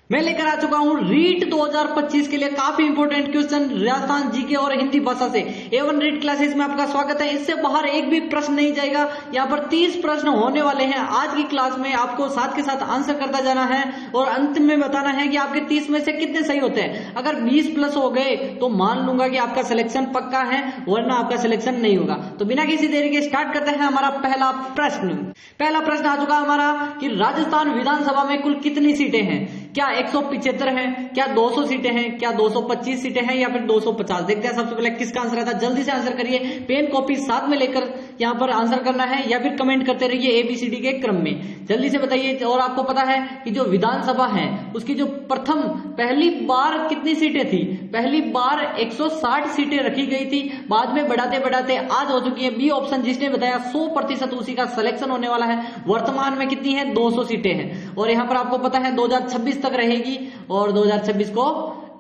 मैं लेकर आ चुका हूं रीट 2025 के लिए काफी इंपोर्टेंट क्वेश्चन राजस्थान जीके और हिंदी भाषा से। A1 रीट क्लासेस में आपका स्वागत है। इससे बाहर एक भी प्रश्न नहीं जाएगा। यहाँ पर 30 प्रश्न होने वाले हैं आज की क्लास में। आपको साथ के साथ आंसर करता जाना है और अंत में बताना है कि आपके 30 में से कितने सही होते हैं। अगर 20 प्लस हो गए तो मान लूंगा कि आपका सिलेक्शन पक्का है, वरना आपका सिलेक्शन नहीं होगा। तो बिना किसी देरी के स्टार्ट करते हैं हमारा पहला प्रश्न। पहला प्रश्न आ चुका हमारा कि राजस्थान विधानसभा में कुल कितनी सीटें हैं। क्या 175 है, क्या 200 सीटें हैं, क्या 225 सीटें हैं, या फिर 250। देखते हैं सबसे पहले किसका आंसर आता है। जल्दी से आंसर करिए, पेन कॉपी साथ में लेकर यहाँ पर आंसर करना है, या फिर कमेंट करते रहिए ABCD के क्रम में। जल्दी से बताइए। और आपको पता है कि जो विधानसभा है उसकी जो प्रथम पहली बार कितनी सीटें थी। पहली बार 160 सीटें रखी गई थी, बाद में बढ़ाते बढ़ाते आज हो चुकी है बी ऑप्शन जिसने बताया 100% उसी का सिलेक्शन होने वाला है। वर्तमान में कितनी है, 200 सीटें हैं। और यहाँ पर आपको पता है 2026 तक रहेगी, और 2026 को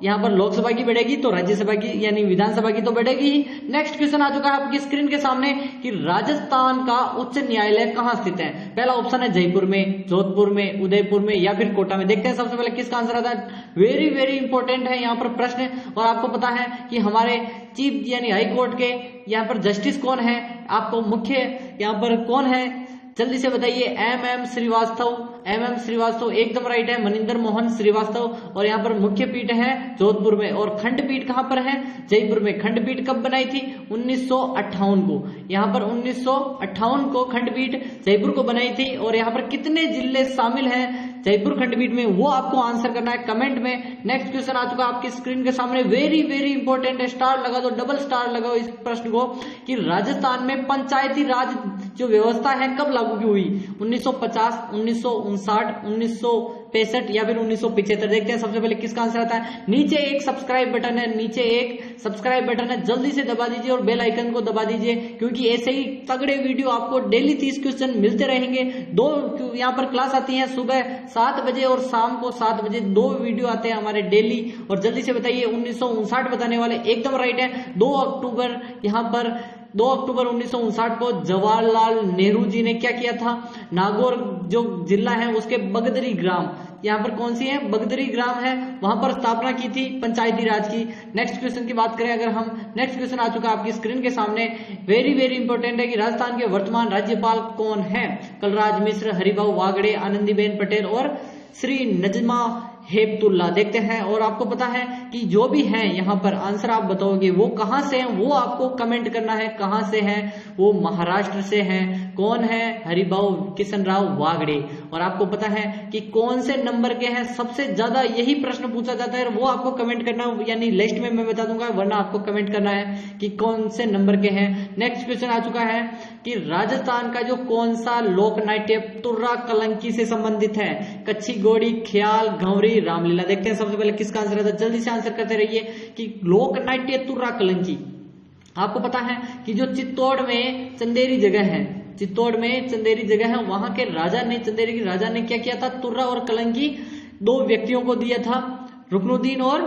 यहाँ पर लोकसभा की बढ़ेगी तो राज्यसभा की यानी विधानसभा की तो बढ़ेगी ही। नेक्स्ट क्वेश्चन आ चुका है आपकी स्क्रीन के सामने कि राजस्थान का उच्च न्यायालय कहाँ स्थित है। पहला ऑप्शन है जयपुर में, जोधपुर में, उदयपुर में, या फिर कोटा में। देखते हैं सबसे पहले किसका आंसर आता है। वेरी वेरी इंपॉर्टेंट है यहाँ पर प्रश्न। और आपको पता है कि हमारे चीफ यानी हाई कोर्ट के यहाँ पर जस्टिस कौन है, आपको मुख्य यहाँ पर कौन है, जल्दी से बताइए। MM श्रीवास्तव एकदम राइट है। मनिंदर मोहन श्रीवास्तव। और यहाँ पर मुख्य पीठ है जोधपुर में, और खंडपीठ कहाँ पर है, जयपुर में। खंडपीठ कब बनाई थी, 1958 को। यहाँ पर 1958 को खंडपीठ जयपुर को बनाई थी। और यहाँ पर कितने जिले शामिल हैं जयपुर खंडपीठ में, वो आपको आंसर करना है कमेंट में। नेक्स्ट क्वेश्चन आ चुका आपकी स्क्रीन के सामने। वेरी वेरी इंपॉर्टेंट है, स्टार लगा दो, डबल स्टार लगाओ इस प्रश्न को कि राजस्थान में पंचायती राज जो व्यवस्था है कब लागू की हुई। 1950, 1959, 1965 या फिर 1975। देखते हैं सबसे पहले किसका आंसर आता है। नीचे एक सब्सक्राइब बटन है, नीचे एक सब्सक्राइब बटन है, जल्दी से दबा दीजिए और बेल आइकन को दबा दीजिए, क्योंकि ऐसे ही तगड़े वीडियो आपको डेली 30 क्वेश्चन मिलते रहेंगे। दो यहाँ पर क्लास आती है, सुबह 7 बजे और शाम को 7 बजे 2 वीडियो आते हैं हमारे डेली। और जल्दी से बताइए 1959 बताने वाले एकदम राइट है। 2 अक्टूबर यहाँ पर 2 अक्टूबर 1959 को जवाहरलाल नेहरू जी ने क्या किया था। नागौर जो जिला है उसके बगदरी ग्राम, यहाँ पर कौन सी है, बगदरी ग्राम है, वहां पर स्थापना की थी पंचायती राज की। नेक्स्ट क्वेश्चन की बात करें अगर हम, नेक्स्ट क्वेश्चन आ चुका है आपकी स्क्रीन के सामने। वेरी वेरी इंपॉर्टेंट है कि राजस्थान के वर्तमान राज्यपाल कौन है। कलराज मिश्र, हरिभाऊ वागड़े, आनंदीबेन पटेल और श्री नजमा हेपतुल्ला। देखते हैं। और आपको पता है कि जो भी है यहाँ पर आंसर आप बताओगे वो कहां से है, वो आपको कमेंट करना है कहां से है। वो महाराष्ट्र से है। कौन है, हरिभाऊ किशनराव वागड़े। और आपको पता है कि कौन से नंबर के हैं, सबसे ज्यादा यही प्रश्न पूछा जाता है, वो आपको कमेंट करना, यानी लिस्ट में मैं बता दूंगा, वरना आपको कमेंट करना है कि कौन से नंबर के हैं। नेक्स्ट क्वेश्चन आ चुका है कि राजस्थान का जो कौन सा लोक नाट्य तुर्रा कलंकी से संबंधित है। कच्छी घोड़ी, ख्याल, घंवरी, रामलीला। देखते हैं सबसे पहले किसका आंसर है। जल्दी से आंसर करते रहिए कि लोक नाट्य तुर्रा कलंकी। आपको पता है कि जो चित्तौड़ में चंदेरी जगह है, चित्तौड़ में चंदेरी जगह है, वहां के राजा ने, चंदेरी के राजा ने क्या किया था, तुर्रा और कलंकी 2 व्यक्तियों को दिया था। रुकनुद्दीन और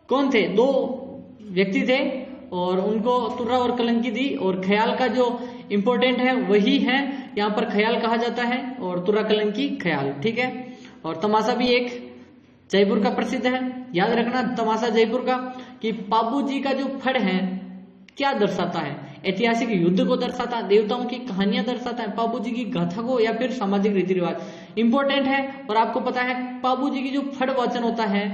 कौन थे, 2 व्यक्ति थे, और उनको तुर्रा और कलंकी दी। और ख्याल का जो इंपॉर्टेंट है वही है, यहाँ पर ख्याल कहा जाता है, और तुर्रा कलंकी ख्याल, ठीक है। और तमाशा भी एक जयपुर का प्रसिद्ध है, याद रखना तमाशा जयपुर का। कि पाबू जी का जो फड़ है क्या दर्शाता है, ऐतिहासिक युद्ध को दर्शाता है, देवताओं की कहानियां दर्शाता है, पाबू जी की गाथा को, या फिर सामाजिक रीति रिवाज। इंपॉर्टेंट है। और आपको पता है पाबू जी की जो फड़ वाचन होता है,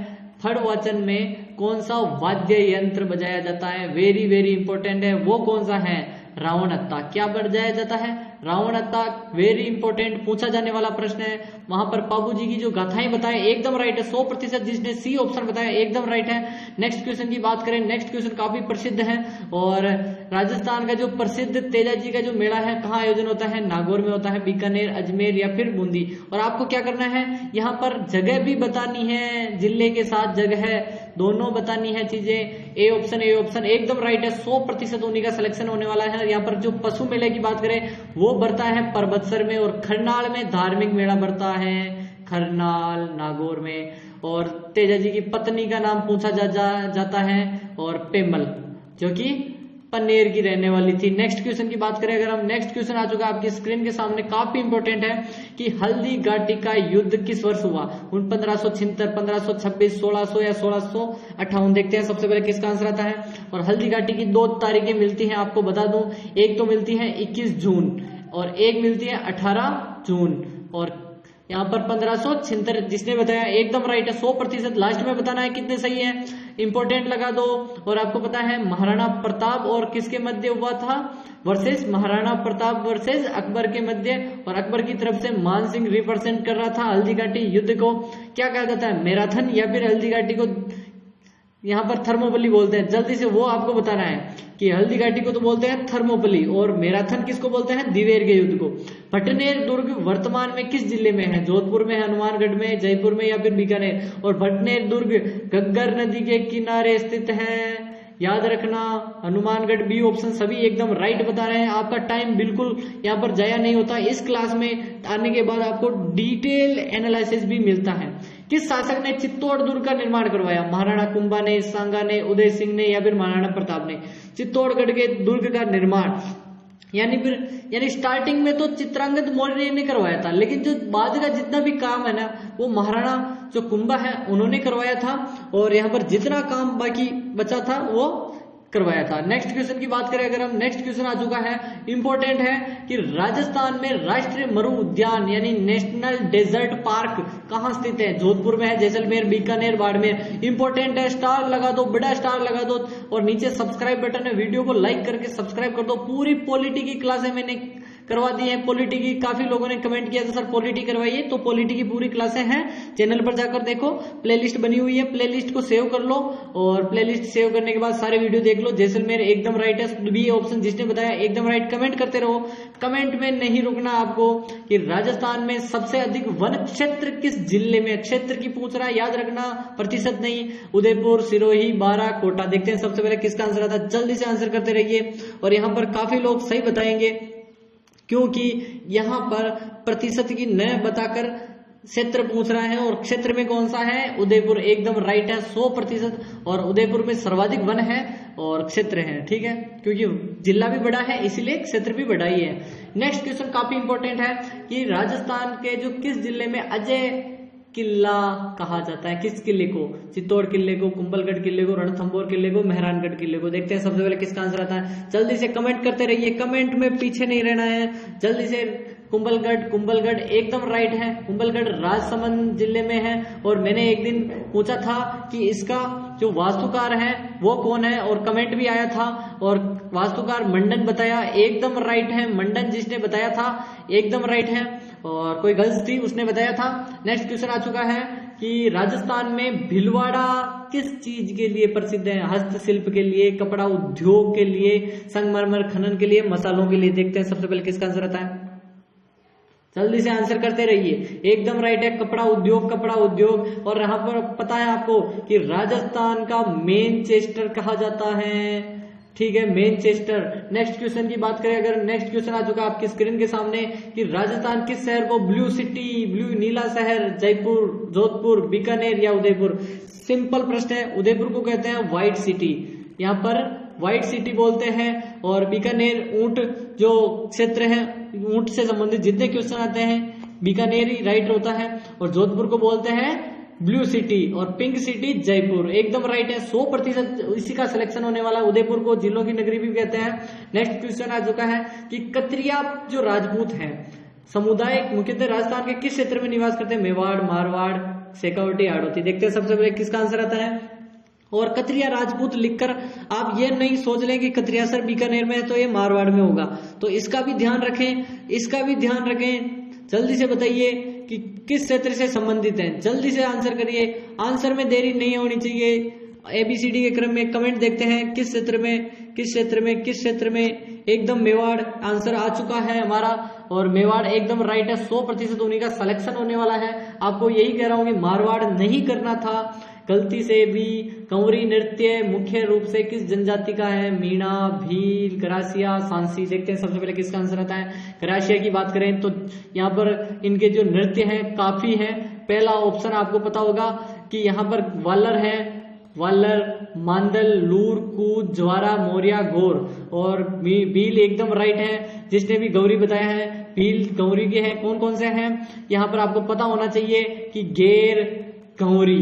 फड़ वाचन में कौन सा वाद्य यंत्र बजाया जाता है। वेरी वेरी इंपॉर्टेंट है। वो कौन सा है, रावण अत्ता। क्या बजाया जाता है, रावण अत्ता। वेरी इंपॉर्टेंट पूछा जाने वाला प्रश्न है। वहां पर पाबू जी की जो गाथाएं बताए एकदम राइट है, 100%। जिसने सी ऑप्शन बताया एकदम राइट है। नेक्स्ट क्वेश्चन की बात करें, नेक्स्ट क्वेश्चन काफी प्रसिद्ध है। और राजस्थान का जो प्रसिद्ध तेजा जी का जो मेला है कहाँ आयोजन होता है, नागौर में होता है, बीकानेर, अजमेर या फिर बूंदी। और आपको क्या करना है, यहाँ पर जगह भी बतानी है, जिले के साथ जगह दोनों बतानी है चीजें। ए ऑप्शन एकदम राइट है, 100% उन्हीं का सिलेक्शन होने वाला है। यहाँ पर जो पशु मेले की बात करें वो बढ़ता है परबतसर में, और खरनाल में धार्मिक मेला बढ़ता है, खरनाल नागौर में। और तेजा जी की पत्नी का नाम पूछा जाता है, और पेमल, जो कि पनेर की रहने वाली थी। नेक्स्ट क्वेश्चन की बात करें अगर हम, नेक्स्ट क्वेश्चन आ चुका है आपकी स्क्रीन के सामने, काफी इंपॉर्टेंट है कि हल्दी घाटी का युद्ध किस वर्ष हुआ। 1576, 1526, 1600 या 1658। देखते हैं सबसे पहले किसका आंसर आता है। और हल्दी घाटी की 2 तारीखें मिलती हैं, आपको बता दूं, एक तो मिलती है 21 जून और एक मिलती है 18 जून। और यहाँ पर 1576 जिसने बताया एकदम राइट है, 100%। लास्ट में बताना है कितने सही है, इंपॉर्टेंट लगा दो। और आपको पता है महाराणा प्रताप और किसके मध्य हुआ था वर्सेस, महाराणा प्रताप वर्सेस अकबर के मध्य। और अकबर की तरफ से मान सिंह रिप्रेजेंट कर रहा था हल्दी घाटी युद्ध को। क्या कहा जाता है, मैराथन या फिर हल्दी घाटी को यहाँ पर थर्मोपली बोलते हैं। जल्दी से वो आपको बताना है कि हल्दी घाटी को तो बोलते हैं थर्मोपली और मैराथन किसको बोलते हैं, दिवेर के युद्ध को। भटनेर दुर्ग वर्तमान में किस जिले में है, जोधपुर में, हनुमानगढ़ में, जयपुर में या फिर बीकानेर। और भटनेर दुर्ग घग्गर नदी के किनारे स्थित है, याद रखना। हनुमानगढ़ बी ऑप्शन सभी एकदम राइट बता रहे हैं। आपका टाइम बिल्कुल यहाँ पर जाया नहीं होता। इस क्लास में आने के बाद आपको डिटेल एनालिसिस भी मिलता है। किस शासक ने चित्तौड़ दुर्ग का निर्माण करवाया, महाराणा कुंभा ने, सांगा ने, उदय सिंह ने या फिर महाराणा प्रताप ने। चित्तौड़गढ़ के दुर्ग का निर्माण यानी स्टार्टिंग में तो चित्रांगद मौर्य ने करवाया था, लेकिन जो बाद का जितना भी काम है ना वो महाराणा जो कुंभा है उन्होंने करवाया था। और यहाँ पर जितना काम बाकी बचा था वो करवाया था। नेक्स्ट क्वेश्चन की बात करें अगर हम, नेक्स्ट क्वेश्चन आ चुका है, इंपॉर्टेंट है कि राजस्थान में राष्ट्रीय मरु उद्यान यानी नेशनल डेजर्ट पार्क कहां स्थित है। जोधपुर में है, जैसलमेर, बीकानेर, बाड़मेर। इंपॉर्टेंट है, स्टार लगा दो, बड़ा स्टार लगा दो। और नीचे सब्सक्राइब बटन है, वीडियो को लाइक करके सब्सक्राइब कर दो। पूरी पॉलिटी की क्लासें मैंने करवा दी है। पॉलिटी की काफी लोगों ने कमेंट किया था सर पॉलिटी करवाइए, तो पॉलिटी की पूरी क्लासें हैं, चैनल पर जाकर देखो, प्लेलिस्ट बनी हुई है, प्लेलिस्ट को सेव कर लो। और प्लेलिस्ट सेव करने के बाद सारे वीडियो देख लो। जैसलमेर एकदम राइट है, बी ऑप्शन जिसने बताया एकदम राइट। कमेंट करते रहो, कमेंट में नहीं रुकना आपको कि राजस्थान में सबसे अधिक वन क्षेत्र किस जिले में, क्षेत्र की पूछ रहा है, याद रखना, प्रतिशत नहीं। उदयपुर, सिरोही, बारां, कोटा। देखते हैं सबसे पहले किसका आंसर आता है, जल्दी से आंसर करते रहिए। और यहाँ पर काफी लोग सही बताएंगे क्योंकि यहाँ पर प्रतिशत की न बताकर क्षेत्र पूछ रहा है। और क्षेत्र में कौन सा है, उदयपुर एकदम राइट है, 100%। और उदयपुर में सर्वाधिक वन है और क्षेत्र है, ठीक है, क्योंकि जिला भी बड़ा है इसीलिए क्षेत्र भी बड़ा ही है। नेक्स्ट क्वेश्चन काफी इंपॉर्टेंट है कि राजस्थान के जो किस जिले में अजय किला कहा जाता है, किस किले को, चित्तौड़ किले को, कुंभलगढ़ किले को, रणथंभौर किले को, मेहरानगढ़ किले को। देखते हैं सबसे पहले किसका आंसर आता है। जल्दी से कमेंट करते रहिए, कमेंट में पीछे नहीं रहना है, जल्दी से। कुंभलगढ़ एकदम राइट है। कुंभलगढ़ राजसमंद जिले में है। और मैंने एक दिन पूछा था कि इसका जो वास्तुकार है वो कौन है, और कमेंट भी आया था। और वास्तुकार मंडन बताया, एकदम राइट है। मंडन जिसने बताया था एकदम राइट है। और कोई गर्ल्स थी उसने बताया था। नेक्स्ट क्वेश्चन आ चुका है कि राजस्थान में भीलवाड़ा किस चीज के लिए प्रसिद्ध है, हस्तशिल्प के लिए, कपड़ा उद्योग के लिए, संगमरमर खनन के लिए, मसालों के लिए। देखते हैं सबसे पहले किसका आंसर आता है, जल्दी से आंसर करते रहिए। एकदम राइट है, कपड़ा उद्योग, कपड़ा उद्योग। और यहाँ पर पता है आपको कि राजस्थान का मैनचेस्टर कहा जाता है, ठीक है, मैनचेस्टर। नेक्स्ट क्वेश्चन की बात करें अगर, नेक्स्ट क्वेश्चन आ चुका आपकी स्क्रीन के सामने कि राजस्थान किस शहर को ब्लू सिटी, ब्लू नीला शहर, जयपुर, जोधपुर, बीकानेर या उदयपुर। सिंपल प्रश्न है, उदयपुर को कहते हैं व्हाइट सिटी, यहाँ पर व्हाइट सिटी बोलते हैं। और बीकानेर ऊंट जो क्षेत्र है, ऊंट से संबंधित जितने क्वेश्चन आते हैं बीकानेर ही राइट होता है। और जोधपुर को बोलते हैं ब्लू सिटी और पिंक सिटी जयपुर। एकदम राइट है, 100% इसी का सिलेक्शन होने वाला। उदयपुर को जिलों की नगरी भी कहते हैं। नेक्स्ट क्वेश्चन आ चुका है कि कतरिया जो राजपूत हैं समुदाय मुख्यतः राजस्थान के किस क्षेत्र में निवास करते हैं, मेवाड़, मारवाड़, शेखावटी, हाड़ौती। देखते हैं सबसे पहले किसका आंसर आता है। और कतरिया राजपूत लिखकर आप ये नहीं सोच लें कि कतरिया सर बीकानेर में है तो ये मारवाड़ में होगा, तो इसका भी ध्यान रखें, इसका भी ध्यान रखें। जल्दी से बताइए कि किस क्षेत्र से संबंधित है, जल्दी से आंसर करिए, आंसर में देरी नहीं होनी चाहिए। ABCD के क्रम में कमेंट देखते हैं किस क्षेत्र में, किस क्षेत्र में, किस क्षेत्र में। एकदम मेवाड़ आंसर आ चुका है हमारा, और मेवाड़ एकदम राइट है, 100% उन्हीं का सिलेक्शन होने वाला है। आपको यही कह रहा हूं कि मारवाड़ नहीं करना था गलती से भी। कंवरी नृत्य मुख्य रूप से किस जनजाति का है, मीणा, भील, गरासिया, सांसी। देखते हैं सबसे पहले किसका आंसर आता है। गरासिया की बात करें तो यहाँ पर इनके जो नृत्य हैं काफी हैं। पहला ऑप्शन आपको पता होगा कि यहाँ पर वालर है, वालर, मांदल, लूर, कूद, ज्वारा, मौर्या, गौर। और भील एकदम राइट है, जिसने भी गौरी बताया है। भील गौरी के हैं, कौन कौन से हैं यहाँ पर आपको पता होना चाहिए कि गेर, गौरी,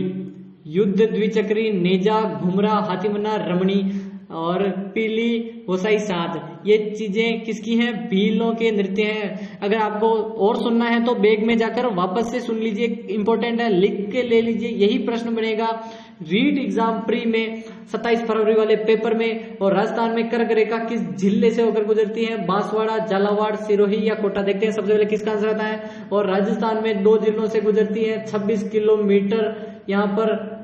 युद्ध, द्विचक्री, नेजा, घुमरा, हाथीमन्ना, रमणी और पीली, होसाई, साध। ये चीजें किसकी हैं? भीलों के नृत्य हैं। अगर आपको और सुनना है तो बैग में जाकर वापस से सुन लीजिए, इंपॉर्टेंट है, लिख के ले लीजिए। यही प्रश्न बनेगा रीट एग्जाम प्री में 27 फरवरी वाले पेपर में। और राजस्थान में कर्क रेखा किस जिले से होकर गुजरती है? बांसवाड़ा, झालावाड़, सिरोही या कोटा। देखते हैं सबसे पहले किसका आंसर आता है। और राजस्थान में 2 जिलों से गुजरती है, 26 किलोमीटर यहाँ पर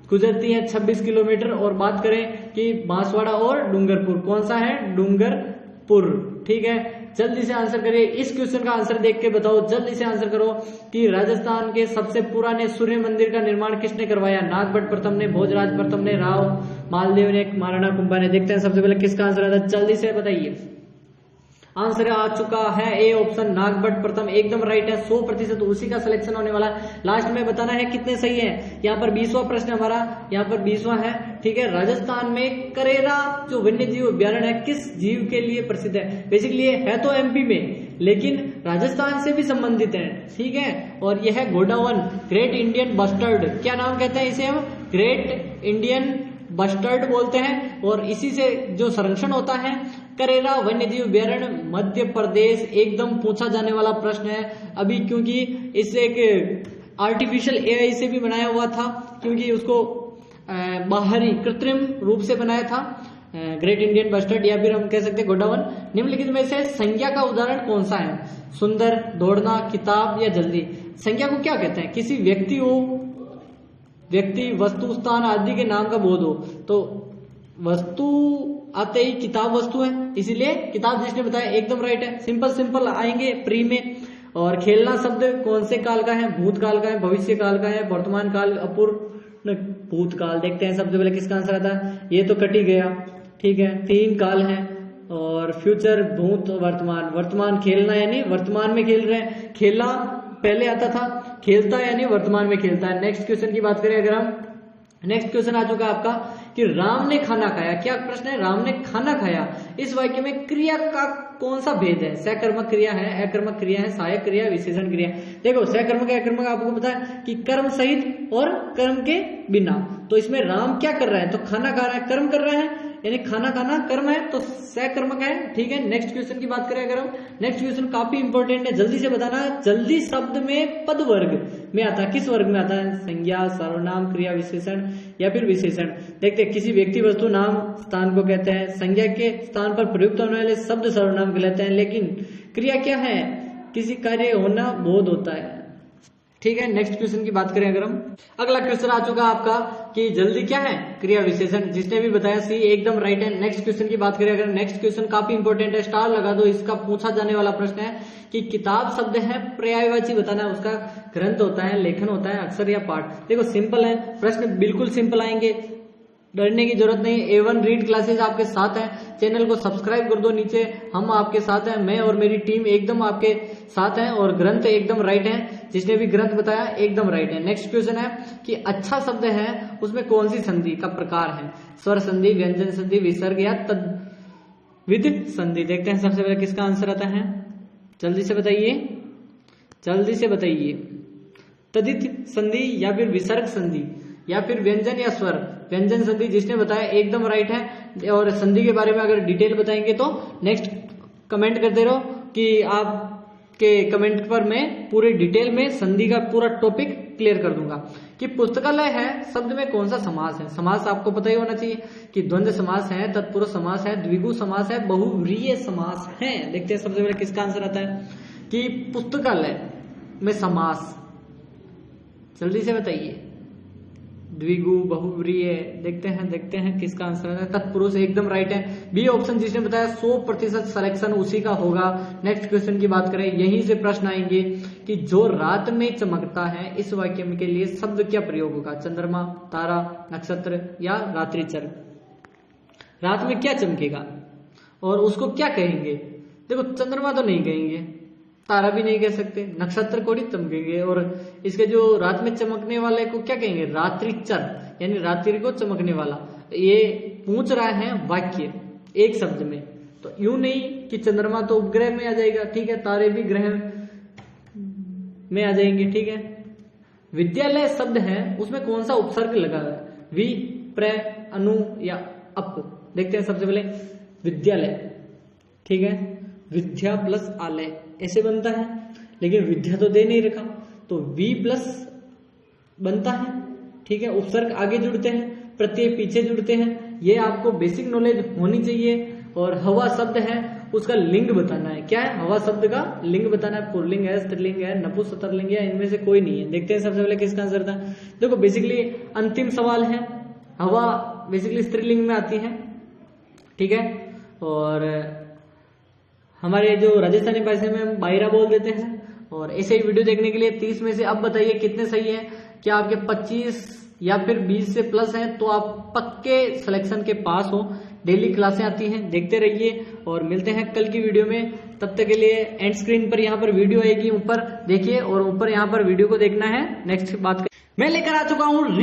गुजरती है, 26 किलोमीटर। और बात करें कि बांसवाड़ा और डूंगरपुर, कौन सा है? डूंगरपुर। ठीक है, जल्दी से आंसर करिए। इस क्वेश्चन का आंसर देख के बताओ, जल्दी से आंसर करो कि राजस्थान के सबसे पुराने सूर्य मंदिर का निर्माण किसने करवाया? नागभट्ट प्रथम ने, भोजराज प्रथम ने, राव मालदेव ने, महाराणा कुंभा ने। देखते हैं सबसे पहले किसका आंसर आता है, जल्दी से बताइए। आंसर आ चुका है ए ऑप्शन, नागभट्ट प्रथम, एकदम राइट है। 100% उसी का सिलेक्शन होने वाला। लास्ट में बताना है कितने सही है। यहाँ पर 20वां प्रश्न हमारा, यहाँ पर 20वां है। ठीक है, राजस्थान में करेरा जो वन्य जीव अभ्यारण्य है किस जीव के लिए प्रसिद्ध है? बेसिकली है तो एमपी में, लेकिन राजस्थान से भी संबंधित है। ठीक है, और यह है गोडावन, ग्रेट इंडियन बस्टर्ड। क्या नाम कहते हैं इसे हम? ग्रेट इंडियन बस्टर्ड बोलते हैं। और इसी से जो संरक्षण होता है करेरा वन्य जीव अभ्यारण्य, मध्य प्रदेश। एकदम पूछा जाने वाला प्रश्न है अभी, क्योंकि इससे एक आर्टिफिशियल एआई से भी बनाया हुआ था, क्योंकि उसको बाहरी कृत्रिम रूप से बनाया था। ग्रेट इंडियन बस्टर्ड या फिर हम कह सकते हैं गोडावन। निम्नलिखित में से संज्ञा का उदाहरण कौन सा है? सुंदर, दौड़ना, किताब या जल्दी। संज्ञा को क्या कहते हैं? किसी व्यक्ति, वस्तु, स्थान आदि के नाम का बोध हो। तो वस्तु आते ही किताब वस्तु है, इसीलिए किताब जिसने बताया एकदम राइट है। सिंपल आएंगे प्री में। और खेलना शब्द कौन से काल का है? भूतकाल का है, भविष्य काल का है, वर्तमान काल, अपूर्ण भूतकाल। देखते हैं सबसे पहले किसका आंसर आता है। ये तो कट ही गया। ठीक है, 3 काल है। और फ्यूचर, भूत, वर्तमान। वर्तमान खेलना यानी वर्तमान में खेल रहे हैं, खेलना पहले आता था, खेलता यानी वर्तमान में खेलता है। नेक्स्ट क्वेश्चन की बात करें अगर हम, नेक्स्ट क्वेश्चन आ चुका आपका कि राम ने खाना खाया। क्या प्रश्न है? राम ने खाना खाया। इस वाक्य में क्रिया का कौन सा भेद है? सकर्मक क्रिया है, अकर्मक क्रिया है, सहायक क्रिया, विशेषण क्रिया। देखो सकर्मक अकर्मक आपको पता है कि कर्म सहित और कर्म के बिना। तो इसमें राम क्या कर रहा है? तो खाना खा रहा है, कर्म कर रहा है, यानी खाना खाना कर्म है, तो सकर्मक है। ठीक है, नेक्स्ट क्वेश्चन की बात करें अगर हम, नेक्स्ट क्वेश्चन काफी इंपॉर्टेंट है, जल्दी से बताना। जल्दी शब्द में पद वर्ग में आता है, किस वर्ग में आता है? संज्ञा, सर्वनाम, क्रिया विशेषण या फिर विशेषण। देखते हैं, किसी व्यक्ति, वस्तु, नाम, स्थान को कहते हैं। संज्ञा के स्थान पर प्रयुक्त होने वाले शब्द सर्वनाम कहलाते हैं। लेकिन क्रिया क्या है? किसी कार्य होना बोध होता है। ठीक है, नेक्स्ट क्वेश्चन की बात करें अगर हम, अगला क्वेश्चन आ चुका आपका कि जल्दी क्या है? क्रिया विशेषण। जिसने भी बताया सी एकदम राइट है। नेक्स्ट क्वेश्चन की बात करें अगर, नेक्स्ट क्वेश्चन काफी इंपॉर्टेंट है, स्टार लगा दो, इसका पूछा जाने वाला प्रश्न है कि किताब शब्द है पर्यायवाची बताना है, उसका ग्रंथ होता है, लेखन होता है, अक्षर या पाठ। देखो सिंपल है प्रश्न, बिल्कुल सिंपल आएंगे, डरने की जरूरत नहीं। A1 रीड क्लासेस आपके साथ है, चैनल को सब्सक्राइब कर दो, नीचे हम आपके साथ हैं, मैं और मेरी टीम एकदम आपके साथ हैं। और ग्रंथ एकदम राइट है, जिसने भी ग्रंथ बताया एकदम राइट है। नेक्स्ट क्वेश्चन है कि अच्छा शब्द है उसमें कौन सी संधि का प्रकार है? स्वर संधि, व्यंजन संधि, विसर्ग या तद्विध संधि। देखते हैं सबसे पहले किसका आंसर आता है, जल्दी से बताइए, जल्दी से बताइए। तद्विध संधि या फिर विसर्ग संधि या फिर व्यंजन या स्वर। व्यंजन संधि जिसने बताया एकदम राइट है। और संधि के बारे में अगर डिटेल बताएंगे तो नेक्स्ट कमेंट करते रहो कि आपके कमेंट पर मैं पूरे डिटेल में संधि का पूरा टॉपिक क्लियर कर दूंगा। कि पुस्तकालय है शब्द में कौन सा समास है? समास आपको पता ही होना चाहिए कि द्वंद्व समास है, तत्पुरुष समास है, द्विगु समास है, बहुव्रीहि समास है। देखते हैं सबसे पहले किसका आंसर आता है कि पुस्तकालय में समास, जल्दी से बताइए। द्विगु, बहुव्रीहि, देखते हैं किसका आंसर है। तत्पुरुष एकदम राइट है। बी ऑप्शन जिसने बताया 100% सिलेक्शन उसी का होगा। नेक्स्ट क्वेश्चन की बात करें, यहीं से प्रश्न आएंगे कि जो रात में चमकता है, इस वाक्य के लिए शब्द क्या प्रयोग होगा? चंद्रमा, तारा, नक्षत्र या रात्रिचर। रात में क्या चमकेगा और उसको क्या कहेंगे? देखो चंद्रमा तो नहीं कहेंगे, तारा भी नहीं कह सकते, नक्षत्र को नहीं चमकेंगे। और इसके जो रात में चमकने वाले को क्या कहेंगे, रात्रिचर, यानी रात्रि को चमकने वाला। ये पूछ रहा है वाक्य एक शब्द में, तो यूं नहीं कि चंद्रमा तो उपग्रह में आ जाएगा, ठीक है, तारे भी ग्रह में आ जाएंगे, ठीक है। विद्यालय शब्द है, उसमें कौन सा उपसर्ग लगा हुआ है, वि, प्र, अनु या अप। देखते हैं सबसे पहले विद्यालय, ठीक है, विद्या प्लस आलय ऐसे बनता है, लेकिन विद्या तो दे नहीं रखा, तो वी प्लस बनता है, ठीक है। उपसर्ग आगे जुड़ते हैं, प्रत्यय पीछे जुड़ते हैं, ये आपको बेसिक नॉलेज होनी चाहिए। और हवा शब्द है, उसका लिंग बताना है। क्या है, हवा शब्द का लिंग बताना है। पुल्लिंग है, स्त्रीलिंग है, नपुंसकलिंग है, इनमें से कोई नहीं है। देखते हैं सबसे पहले किसका आंसर था। देखो बेसिकली अंतिम सवाल है, हवा बेसिकली स्त्रीलिंग में आती है, ठीक है। और हमारे जो राजस्थानी भाषा में हम बायरा बोल देते हैं। और ऐसे ही वीडियो देखने के लिए 30 में से अब बताइए कितने सही है। क्या आपके 25 या फिर 20 से प्लस हैं, तो आप पक्के सिलेक्शन के पास हो। डेली क्लासें आती हैं, देखते रहिए और मिलते हैं कल की वीडियो में। तब तक के लिए एंड स्क्रीन पर यहाँ पर वीडियो आएगी, ऊपर देखिए और ऊपर यहाँ पर वीडियो को देखना है। नेक्स्ट बात मैं लेकर आ चुका हूँ